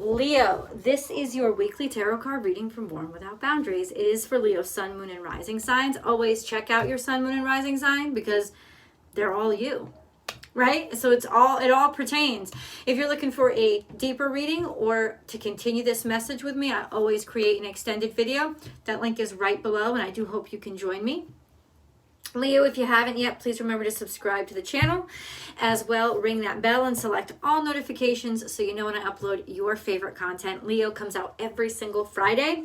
Leo, this is your weekly tarot card reading from Born Without Boundaries. It is for Leo, sun, moon, and rising signs. Always check out your sun, moon, and rising sign because they're all you, right? So it all pertains. If you're looking for a deeper reading or to continue this message with me, I always create an extended video. That link is right below, and I do hope you can join me. Leo, if you haven't yet, please remember to subscribe to the channel. As well, ring that bell and select all notifications so you know when I upload your favorite content. Leo comes out every single Friday.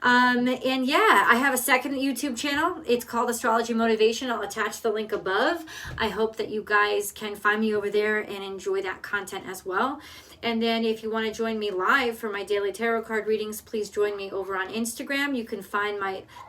And yeah, I have a second YouTube channel. It's called Astrology Motivation. I'll attach the link above. I hope that you guys can find me over there and enjoy that content as well. And then if you want to join me live for my daily tarot card readings, please join me over on Instagram. You can find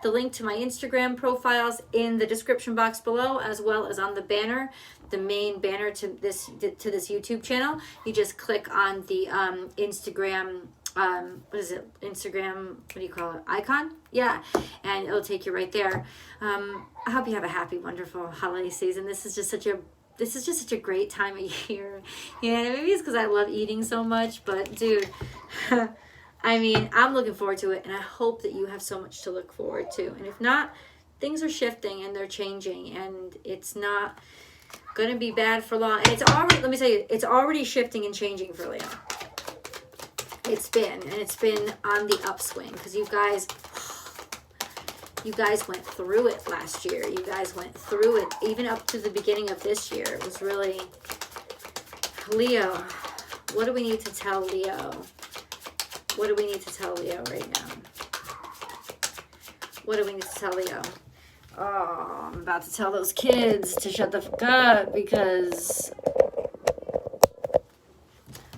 the link to my Instagram profiles in the description box below, as well as on the banner, the main banner to this YouTube channel. You just click on the Instagram, Instagram, what do you call it? Icon? Yeah. And it'll take you right there. I hope you have a happy, wonderful holiday season. This is just such a great time of year. Yeah, maybe it's because I love eating so much, but dude, I mean, I'm looking forward to it, and I hope that you have so much to look forward to. And if not, things are shifting and they're changing, and it's not going to be bad for long. And it's already, let me tell you, it's already shifting and changing for Leo. It's been on the upswing because you guys went through it last year. You guys went through it even up to the beginning of this year. It was really, Leo, what do we need to tell Leo? What do we need to tell Leo right now? What do we need to tell Leo? Oh, I'm about to tell those kids to shut the fuck up because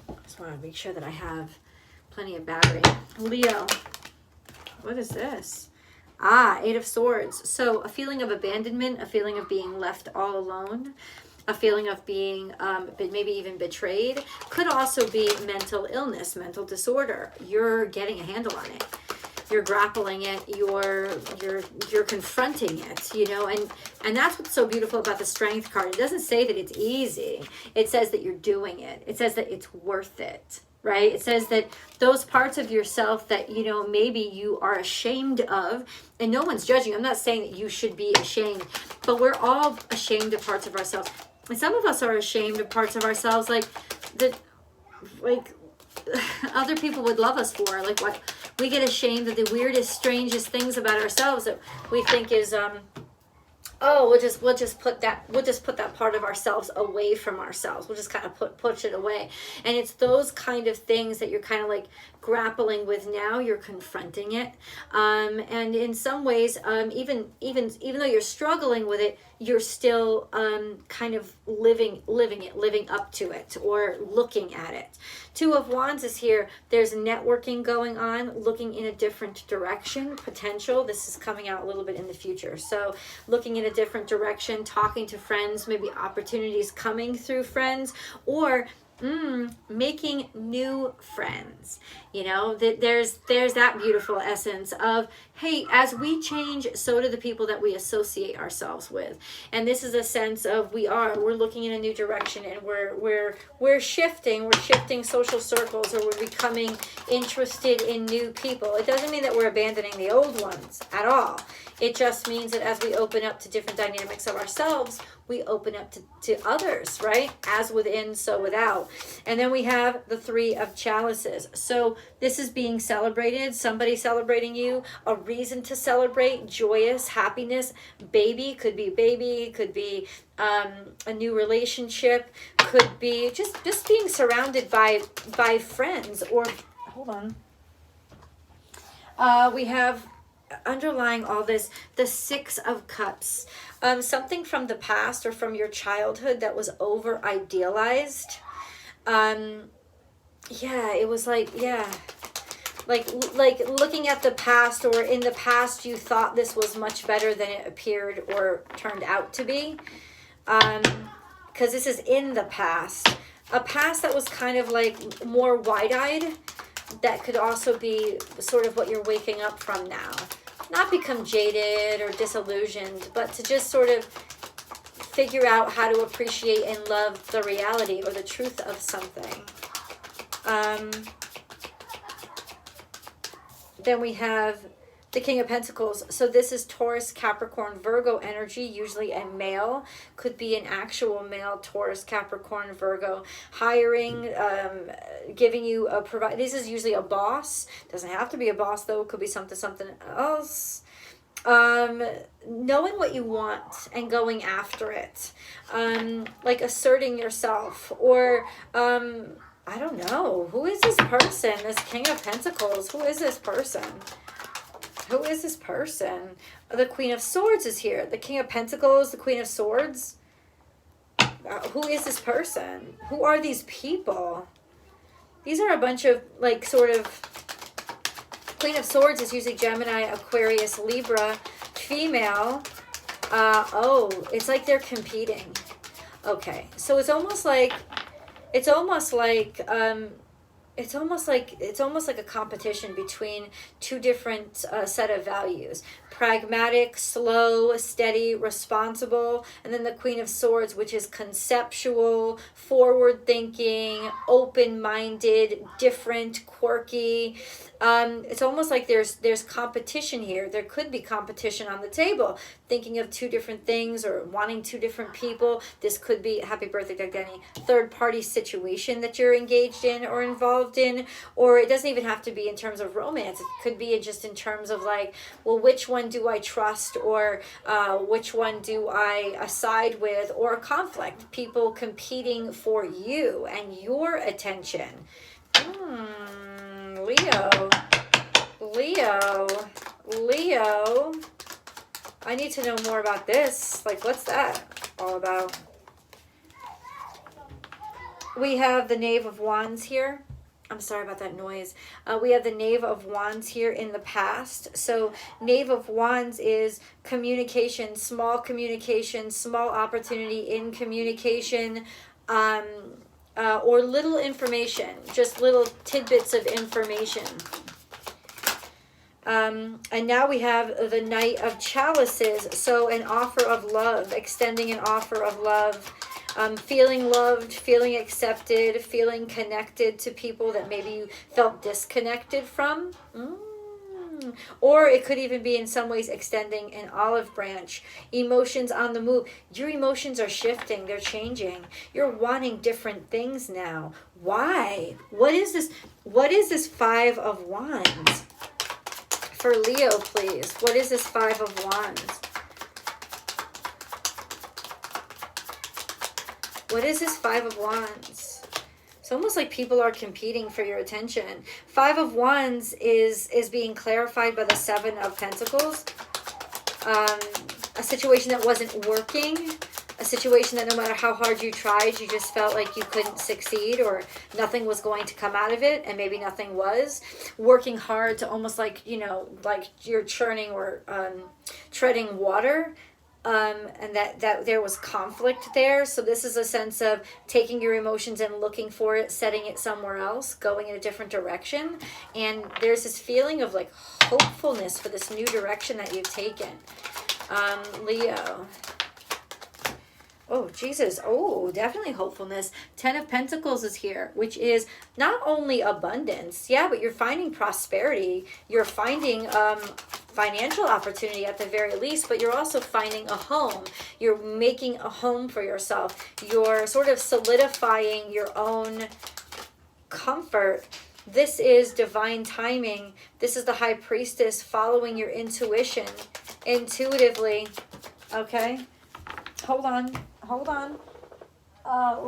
I just want to make sure that I have plenty of battery. Leo, what is this? Eight of Swords. So a feeling of abandonment, a feeling of being left all alone, a feeling of being maybe even betrayed. Could also be mental illness, mental disorder. You're getting a handle on it. You're grappling it. You're confronting it, you know, and that's what's so beautiful about the Strength card. It doesn't say that it's easy. It says that you're doing it. It says that it's worth it. Right? It says that those parts of yourself that, you know, maybe you are ashamed of, and no one's judging. I'm not saying that you should be ashamed, but we're all ashamed of parts of ourselves. And some of us are ashamed of parts of ourselves like other people would love us for. Like what we get ashamed of the weirdest, strangest things about ourselves that we think is oh, we'll just put that part of ourselves away from ourselves. We'll just kind of push it away. And it's those kind of things that you're kind of like grappling with now. You're confronting it. And in some ways, even though you're struggling with it, you're still kind of living up to it or looking at it. Two of Wands is here. There's networking going on, looking in a different direction, potential. This is coming out a little bit in the future. So looking in a different direction, talking to friends, maybe opportunities coming through friends, or making new friends. You know, there's that beautiful essence of, hey, as we change, so do the people that we associate ourselves with. And this is a sense of we're looking in a new direction, and we're shifting social circles, or we're becoming interested in new people. It doesn't mean that we're abandoning the old ones at all. It just means that as we open up to different dynamics of ourselves, we open up to others, right? As within, so without. And then we have the Three of Chalices. So this is being celebrated, somebody celebrating you, a reason to celebrate, joyous, happiness, baby, could be a new relationship, could be just being surrounded by friends, or, hold on. We have underlying all this, the Six of Cups. Something from the past or from your childhood that was over idealized. It was like looking at the past, or in the past you thought this was much better than it appeared or turned out to be. Because this is in the past. A past that was kind of like more wide-eyed. That could also be sort of what you're waking up from now. Not become jaded or disillusioned, but to just sort of figure out how to appreciate and love the reality or the truth of something. Then we have the King of Pentacles. So this is Taurus, Capricorn, Virgo energy, usually a male. Could be an actual male, Taurus, Capricorn, Virgo. Hiring, giving you a provide. This is usually a boss. Doesn't have to be a boss though. Could be something else. Knowing what you want and going after it. Like asserting yourself, or I don't know. Who is this person? This King of Pentacles. Who is this person? Who is this person? The Queen of Swords is here. The King of Pentacles, the Queen of Swords. Who is this person? Who are these people? These are a bunch of, like, sort of... Queen of Swords is usually Gemini, Aquarius, Libra, female. Oh, it's like they're competing. Okay, so it's almost like a competition between two different set of values. Pragmatic, slow, steady, responsible. And then the Queen of Swords, which is conceptual, forward-thinking, open-minded, different, quirky. It's almost like there's competition here. There could be competition on the table. Thinking of two different things or wanting two different people. This could be, happy birthday, Doug Denny, third-party situation that you're engaged in or involved in. Or it doesn't even have to be in terms of romance. It could be just in terms of like, well, which one do I trust, or which one do I side with, or a conflict. People competing for you and your attention. Leo. I need to know more about this. Like, what's that all about? We have the Knave of Wands here. I'm sorry about that noise. We have the Knave of Wands here in the past. So Knave of Wands is communication, small opportunity in communication, or little information, just little tidbits of information. And now we have the Knight of Chalices. So an offer of love, extending an offer of love. Feeling loved, feeling accepted, feeling connected to people that maybe you felt disconnected from. Or it could even be in some ways extending an olive branch. Emotions on the move. Your emotions are shifting. They're changing. You're wanting different things now. Why? What is this? What is this Five of Wands? For Leo, please. What is this Five of Wands? What is this Five of Wands? It's almost like people are competing for your attention. Five of Wands is being clarified by the Seven of Pentacles. A situation that wasn't working. A situation that no matter how hard you tried, you just felt like you couldn't succeed, or nothing was going to come out of it, and maybe nothing was. Working hard to almost like, you know, like you're churning or treading water. And that there was conflict there. So this is a sense of taking your emotions and looking for it, setting it somewhere else, going in a different direction. And there's this feeling of like hopefulness for this new direction that you've taken. Leo. Oh, Jesus. Oh, definitely hopefulness. 10 of Pentacles is here, which is not only abundance, yeah, but you're finding prosperity. You're finding financial opportunity at the very least, but you're also finding a home. You're making a home for yourself. You're sort of solidifying your own comfort. This is divine timing. This is the High Priestess following your intuition intuitively. Okay? Hold on.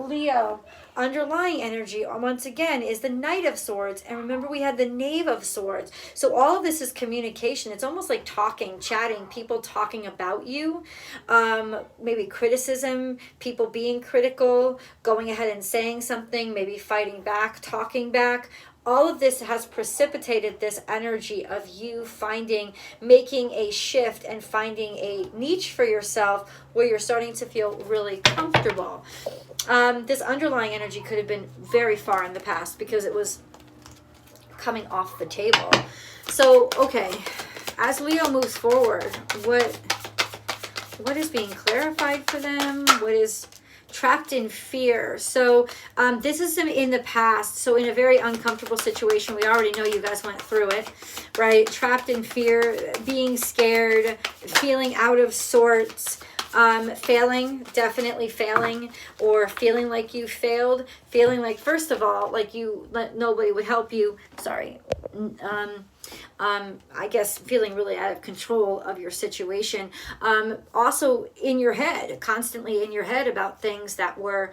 Leo, underlying energy once again is the Knight of Swords, and remember we had the Knave of Swords. So all of this is communication. It's almost like talking, chatting, people talking about you, maybe criticism, people being critical, going ahead and saying something, maybe fighting back, talking back. All of this has precipitated this energy of you making a shift and finding a niche for yourself where you're starting to feel really comfortable. This underlying energy could have been very far in the past because it was coming off the table. So, okay, as Leo moves forward, what is being clarified for them? What is trapped in fear. So this is in the past. So in a very uncomfortable situation, we already know you guys went through it, right? Trapped in fear, being scared, feeling out of sorts, failing, definitely failing, or feeling like you failed, feeling like, first of all, like nobody would help you. Sorry. I guess feeling really out of control of your situation. Also in your head, constantly in your head about things that were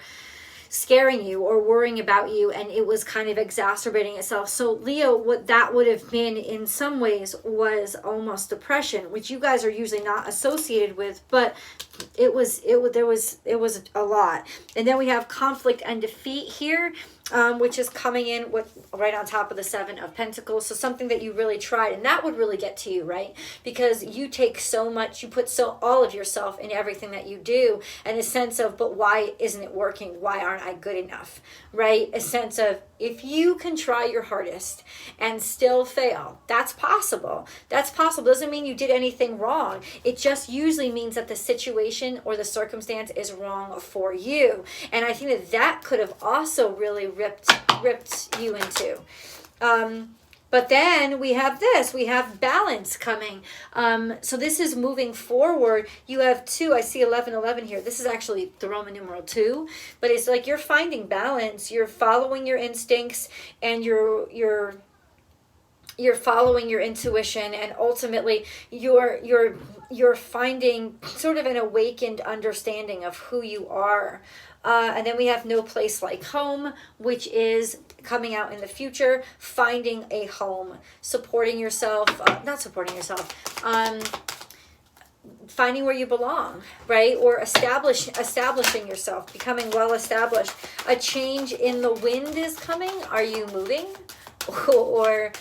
scaring you or worrying about you, and it was kind of exacerbating itself. So Leo, what that would have been in some ways was almost depression, which you guys are usually not associated with, but it was a lot. And then we have conflict and defeat here, which is coming in right on top of the Seven of Pentacles. So something that you really tried, and that would really get to you, right? Because you take so much, you put all of yourself in everything that you do, and a sense of, but why isn't it working? Why aren't I good enough? Right? A sense of, if you can try your hardest and still fail, that's possible. That's possible. Doesn't mean you did anything wrong. It just usually means that the situation or the circumstance is wrong for you. And I think that could have also really ripped you into. But then we have this, we have balance coming. So this is moving forward. You have 2, I see 11 here. This is actually the Roman numeral 2, but it's like you're finding balance. You're following your instincts, and you're following your intuition, and ultimately you're finding sort of an awakened understanding of who you are. And then we have no place like home, which is coming out in the future, finding a home, supporting yourself, finding where you belong, right? Or establishing yourself, becoming well established. A change in the wind is coming. Are you moving or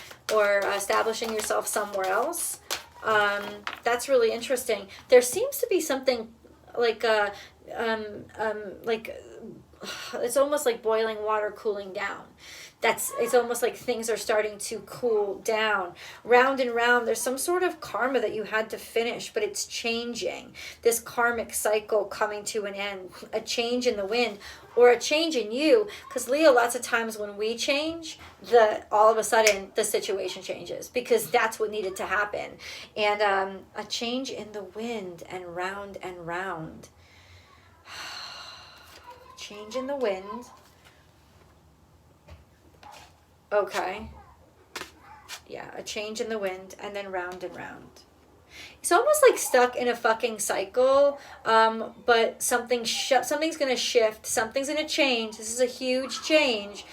establishing yourself somewhere else? That's really interesting. There seems to be something like it's almost like boiling water cooling down. It's almost like things are starting to cool down. Round and round, there's some sort of karma that you had to finish, but it's changing. This karmic cycle coming to an end. A change in the wind, or a change in you. Because Leo, lots of times when we change, all of a sudden the situation changes, because that's what needed to happen. And a change in the wind, and round and round. Change in the wind. Okay. Yeah, a change in the wind, and then round and round. It's almost like stuck in a fucking cycle, but something's going to shift. Something's going to change. This is a huge change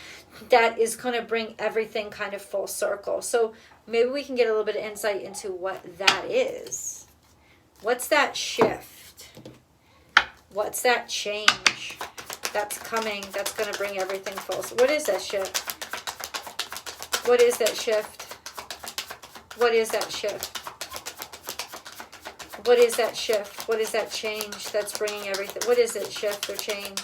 that is going to bring everything kind of full circle. So maybe we can get a little bit of insight into what that is. What's that shift? What's that change that's coming, that's going to bring everything full? So what is that shift? What is that shift? What is that shift? What is that shift? What is that change that's bringing everything? What is it, shift or change?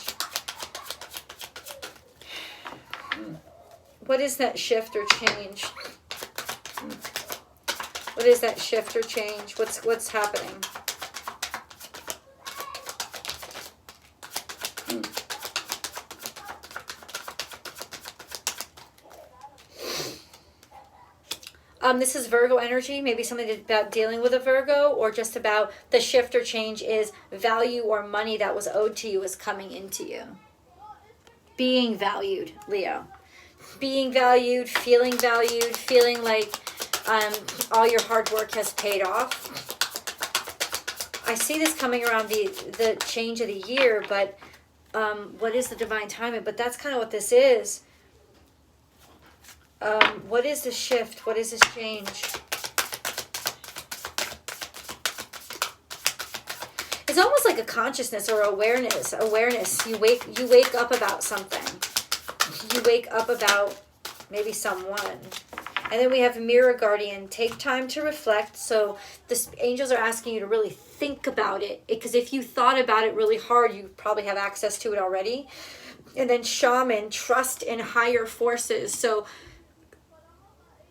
What is that shift or change? What is that shift or change? What's happening? This is Virgo energy, maybe something about dealing with a Virgo, or just about the shift or change is value or money that was owed to you is coming into you. Being valued, Leo. Being valued, feeling like all your hard work has paid off. I see this coming around the change of the year, but what is the divine timing? But that's kind of what this is. What is the shift? What is this change? It's almost like a consciousness or awareness. You wake up about something. You wake up about maybe someone. And then we have Mirror Guardian. Take time to reflect. So the angels are asking you to really think about it, because if you thought about it really hard, you probably have access to it already. And then Shaman, trust in higher forces. So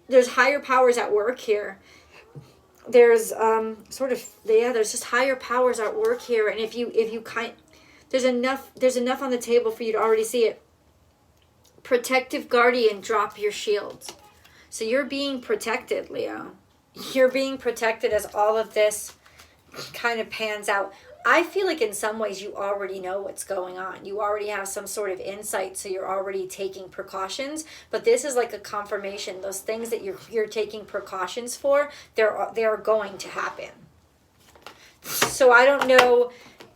there's higher powers at work here. There's there's just higher powers at work here. And if you There's enough on the table for you to already see it. Protective guardian, drop your shields. So you're being protected, Leo. You're being protected as all of this kind of pans out. I feel like in some ways you already know what's going on. You already have some sort of insight, so you're already taking precautions. But this is like a confirmation. Those things that you're taking precautions for, they're going to happen. So I don't know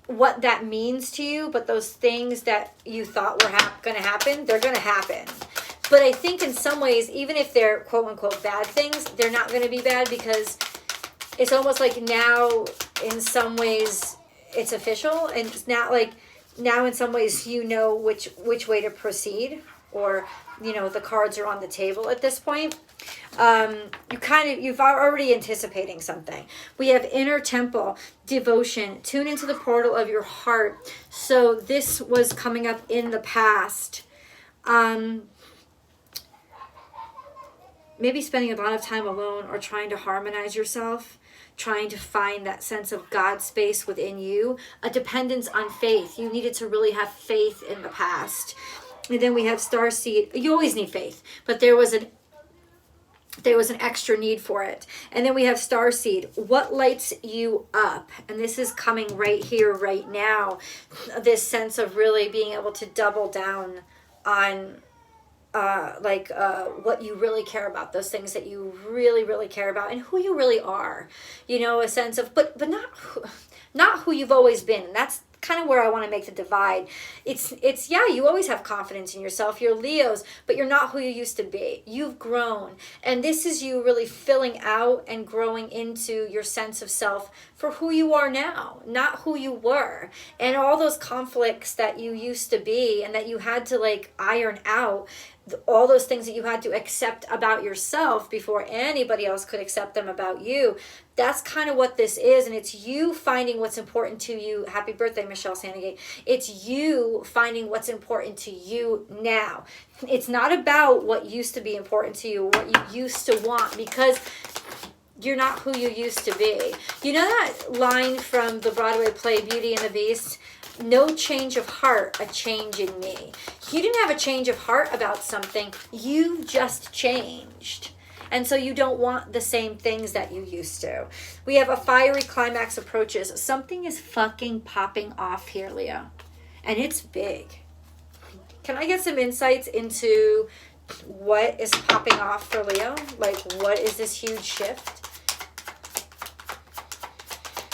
what that means to you, but those things that you thought were going to happen, they're going to happen. But I think in some ways, even if they're quote-unquote bad things, they're not going to be bad, because it's almost like now in some ways it's official, and it's not like now in some ways you know which way to proceed, or the cards are on the table at this point. You've already anticipating something. We have inner temple, devotion, tune into the portal of your heart. So this was coming up in the past. Maybe spending a lot of time alone, or trying to harmonize yourself, trying to find that sense of God space within you, a dependence on faith. You needed to really have faith in the past. And then we have starseed. You always need faith, but there was an extra need for it. And then we have starseed. What lights you up? And this is coming right here, right now. This sense of really being able to double down on what you really care about, those things that you really, really care about, and who you really are. A sense of, but not who you've always been. And that's kind of where I want to make the divide. It's you always have confidence in yourself. You're Leos, but you're not who you used to be. You've grown. And this is you really filling out and growing into your sense of self for who you are now, not who you were. And all those conflicts that you used to be and that you had to iron out, all those things that you had to accept about yourself before anybody else could accept them about you. That's kind of what this is. And it's you finding what's important to you. Happy birthday, Michelle Sandegate. It's you finding what's important to you now. It's not about what used to be important to you, what you used to want, because you're not who you used to be. You know that line from the Broadway play Beauty and the Beast? No change of heart, a change in me. You didn't have a change of heart about something. You just changed. And so you don't want the same things that you used to. We have a fiery climax approaches. Something is fucking popping off here, Leo. And it's big. Can I get some insights into what is popping off for Leo? What is this huge shift?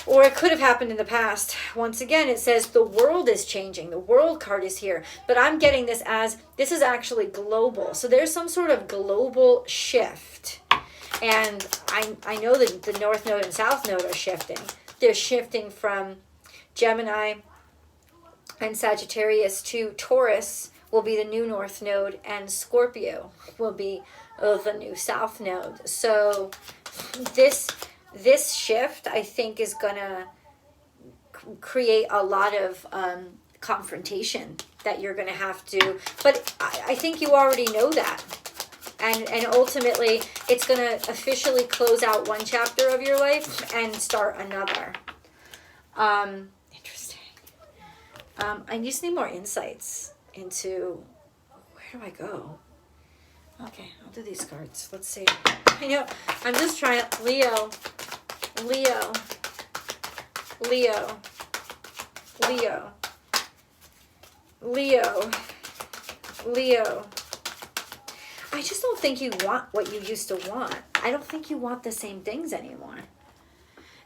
Or it could have happened in the past. Once again, it says the world is changing. The world card is here. But I'm getting this as this is actually global. So there's some sort of global shift. And I know that the North Node and South Node are shifting. They're shifting from Gemini and Sagittarius to Taurus will be the new North Node, and Scorpio will be the new South Node. So this shift, I think, is going to create a lot of confrontation that you're going to have to. But I think you already know that. And ultimately, it's going to officially close out one chapter of your life and start another. Interesting. I just need more insights into where do I go? Okay, I'll do these cards. Let's see. I know, I'm just trying. Leo. I just don't think you want what you used to want. I don't think you want the same things anymore.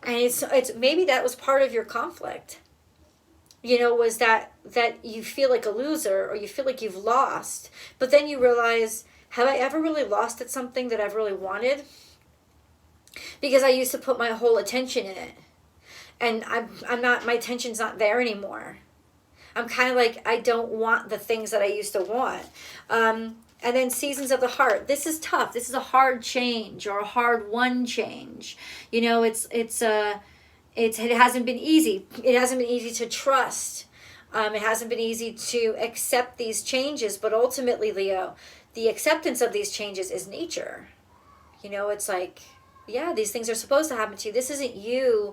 And it's maybe that was part of your conflict. Was that you feel like a loser, or you feel like you've lost. But then you realize, have I ever really lost at something that I've really wanted? Because I used to put my whole attention in it. And I'm not, my attention's not there anymore. I'm kind of like, I don't want the things that I used to want. And then seasons of the heart. This is tough. This is a hard change, or a hard won change. It hasn't been easy. It hasn't been easy to trust. It hasn't been easy to accept these changes. But ultimately, Leo, the acceptance of these changes is nature. It's like Yeah, these things are supposed to happen to you. This isn't you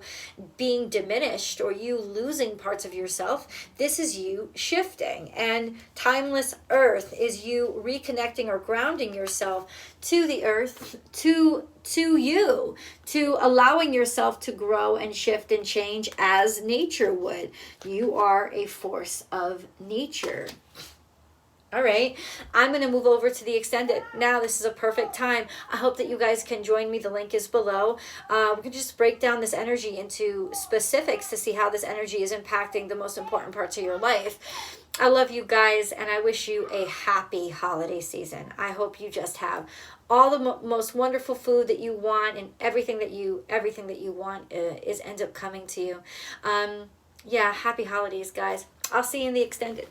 being diminished or you losing parts of yourself. This is you shifting. And timeless earth is you reconnecting or grounding yourself to the earth, to you, to allowing yourself to grow and shift and change as nature would. You are a force of nature. All right, I'm going to move over to the extended. Now, this is a perfect time. I hope that you guys can join me. The link is below. We can just break down this energy into specifics to see how this energy is impacting the most important parts of your life. I love you guys, and I wish you a happy holiday season. I hope you just have all the most wonderful food that you want, and everything that you want ends up coming to you. Yeah, happy holidays, guys. I'll see you in the extended.